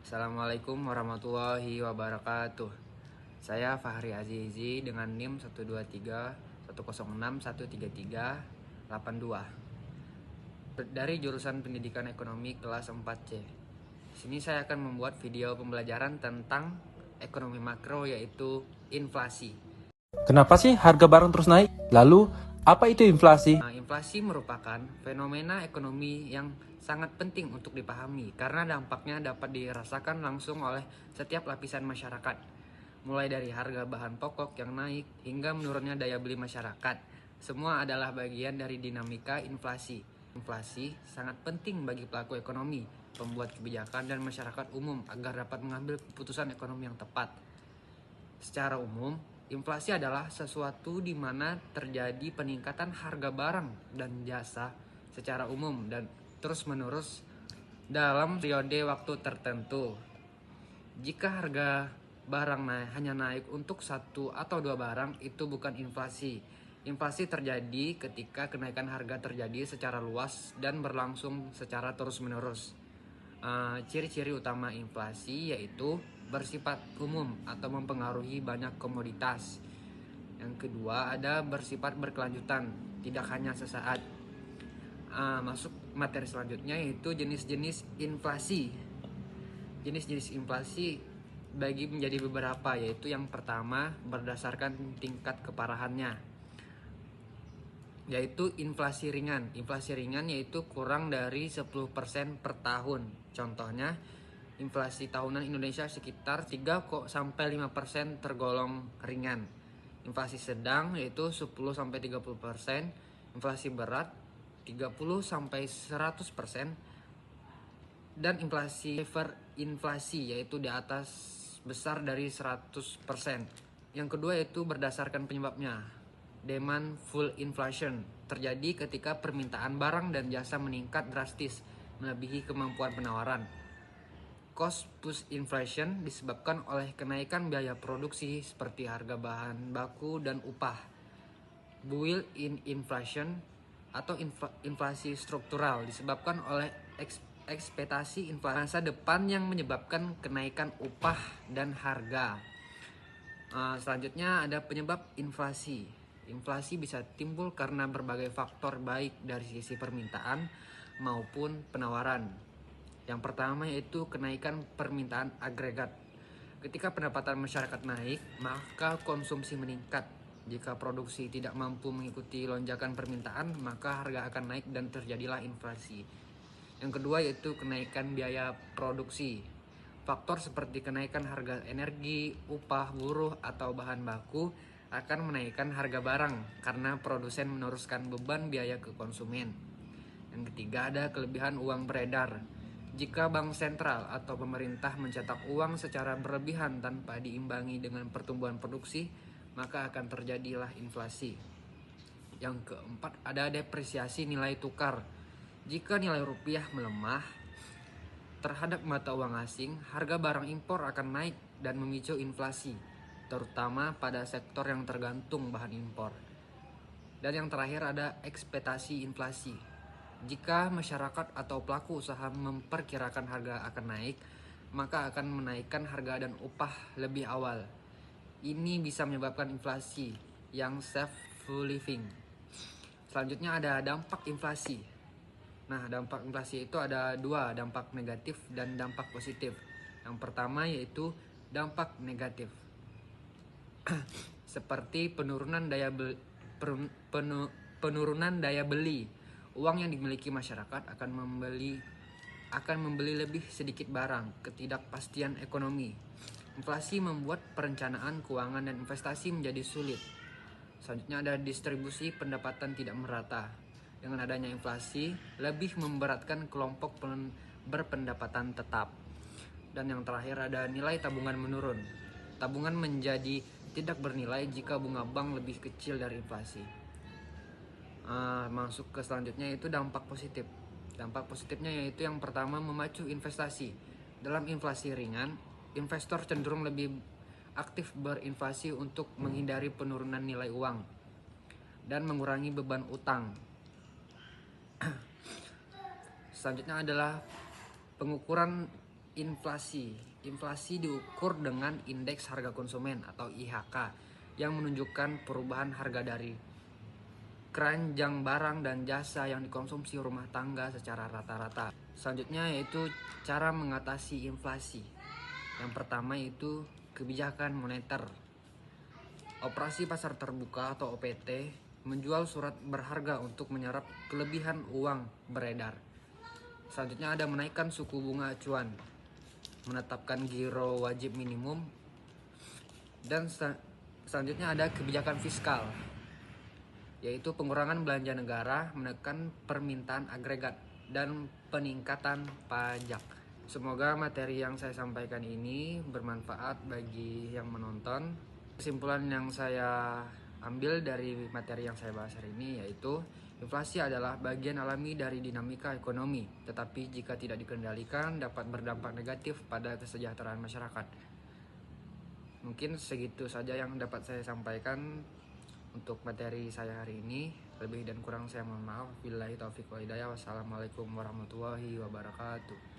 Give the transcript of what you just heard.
Assalamualaikum warahmatullahi wabarakatuh. Saya Fahri Azizi dengan NIM 123 106 133 82 dari jurusan Pendidikan Ekonomi kelas 4C. Di sini saya akan membuat video pembelajaran tentang ekonomi makro, yaitu inflasi. Kenapa sih harga barang terus naik? Lalu, apa itu inflasi? Inflasi merupakan fenomena ekonomi yang sangat penting untuk dipahami karena dampaknya dapat dirasakan langsung oleh setiap lapisan masyarakat, mulai dari harga bahan pokok yang naik hingga menurunnya daya beli masyarakat. Semua adalah bagian dari dinamika inflasi. Inflasi sangat penting bagi pelaku ekonomi, pembuat kebijakan, dan masyarakat umum agar dapat mengambil keputusan ekonomi yang tepat. Secara umum, inflasi adalah sesuatu di mana terjadi peningkatan harga barang dan jasa secara umum dan terus-menerus dalam periode waktu tertentu. Jika harga barang hanya naik untuk satu atau dua barang, itu bukan inflasi. Inflasi terjadi ketika kenaikan harga terjadi secara luas dan berlangsung secara terus-menerus. Ciri-ciri utama inflasi yaitu bersifat umum atau mempengaruhi banyak komoditas. Yang kedua, ada bersifat berkelanjutan, tidak hanya sesaat. Masuk materi selanjutnya yaitu jenis-jenis inflasi. Jenis-jenis inflasi bagi menjadi beberapa, yaitu yang pertama berdasarkan tingkat keparahannya, yaitu inflasi ringan. Inflasi ringan yaitu kurang dari 10% per tahun. Contohnya, inflasi tahunan Indonesia sekitar 3-5% tergolong ringan. Inflasi sedang yaitu 10-30%, inflasi berat 30-100%, dan inflasi hiperinflasi yaitu di atas besar dari 100%. Yang kedua yaitu berdasarkan penyebabnya. Demand full inflation terjadi ketika permintaan barang dan jasa meningkat drastis melebihi kemampuan penawaran. Cost push inflation disebabkan oleh kenaikan biaya produksi seperti harga bahan baku dan upah. Built-in inflation atau inflasi struktural disebabkan oleh ekspektasi inflasi masa depan yang menyebabkan kenaikan upah dan harga. Selanjutnya ada penyebab inflasi. Inflasi bisa timbul karena berbagai faktor baik dari sisi permintaan maupun penawaran. Yang pertama yaitu kenaikan permintaan agregat. Ketika pendapatan masyarakat naik, maka konsumsi meningkat. Jika produksi tidak mampu mengikuti lonjakan permintaan, maka harga akan naik dan terjadilah inflasi. Yang kedua yaitu kenaikan biaya produksi. Faktor seperti kenaikan harga energi, upah buruh, atau bahan baku akan menaikkan harga barang karena produsen meneruskan beban biaya ke konsumen. Yang ketiga ada kelebihan uang beredar. Jika bank sentral atau pemerintah mencetak uang secara berlebihan tanpa diimbangi dengan pertumbuhan produksi, maka akan terjadilah inflasi. Yang keempat ada depresiasi nilai tukar. Jika nilai rupiah melemah terhadap mata uang asing, harga barang impor akan naik dan memicu inflasi, terutama pada sektor yang tergantung bahan impor. Dan yang terakhir ada ekspektasi inflasi. Jika masyarakat atau pelaku usaha memperkirakan harga akan naik, maka akan menaikkan harga dan upah lebih awal. Ini bisa menyebabkan inflasi yang self-fulfilling living. Selanjutnya ada dampak inflasi. Nah, dampak inflasi itu ada dua, dampak negatif dan dampak positif. Yang pertama yaitu dampak negatif. Seperti penurunan daya beli. Uang yang dimiliki masyarakat akan membeli lebih sedikit barang. Ketidakpastian ekonomi. Inflasi membuat perencanaan keuangan dan investasi menjadi sulit. Selanjutnya ada distribusi pendapatan tidak merata. Dengan adanya inflasi, lebih memberatkan kelompok berpendapatan tetap. Dan yang terakhir ada nilai tabungan menurun. Tabungan menjadi tidak bernilai jika bunga bank lebih kecil dari inflasi. Masuk ke selanjutnya yaitu dampak positif. Dampak positifnya yaitu yang pertama memacu investasi. Dalam inflasi ringan, investor cenderung lebih aktif berinvestasi untuk menghindari penurunan nilai uang dan mengurangi beban utang. Selanjutnya adalah pengukuran Inflasi. Inflasi diukur dengan indeks harga konsumen atau IHK yang menunjukkan perubahan harga dari keranjang barang dan jasa yang dikonsumsi rumah tangga secara rata-rata. Selanjutnya yaitu cara mengatasi inflasi. Yang pertama itu kebijakan moneter. Operasi pasar terbuka atau OPT menjual surat berharga untuk menyerap kelebihan uang beredar. Selanjutnya ada menaikkan suku bunga acuan, menetapkan giro wajib minimum, dan selanjutnya ada kebijakan fiskal, yaitu pengurangan belanja negara, menekan permintaan agregat, dan peningkatan pajak. Semoga materi yang saya sampaikan ini bermanfaat bagi yang menonton. Kesimpulan yang saya ambil dari materi yang saya bahas hari ini yaitu inflasi adalah bagian alami dari dinamika ekonomi, tetapi jika tidak dikendalikan dapat berdampak negatif pada kesejahteraan masyarakat. Mungkin segitu saja yang dapat saya sampaikan untuk materi saya hari ini. Lebih dan kurang saya mohon maaf. Billahi taufiq wal hidayah. Wassalamualaikum warahmatullahi wabarakatuh.